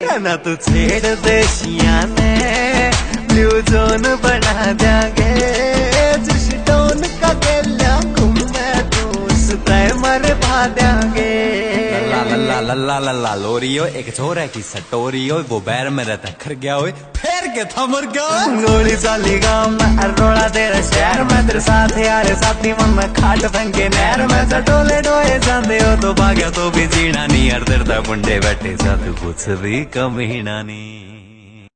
ना तू छेड़ देशिया ने ब्लू जोन बना देंगे जिस्टोन का गेला घूमे तू प्राइमर भा देंगे ला ला ला ला ला ला ला लोरियो एक छोर है की सटोरियो वो बैर में रहता खर गया हुए फेर के था मर गया गोली चाली गाँव में अरोड़ा तेरा शहर में तेरे साथ यार साथी मन में खाट फेंके नहर में चटोले डोए जाते हो तो भाग्या तो भी जीना नहीं हर तेरता बुंडे बैठे साथ कुछ भी कमीना नहीं।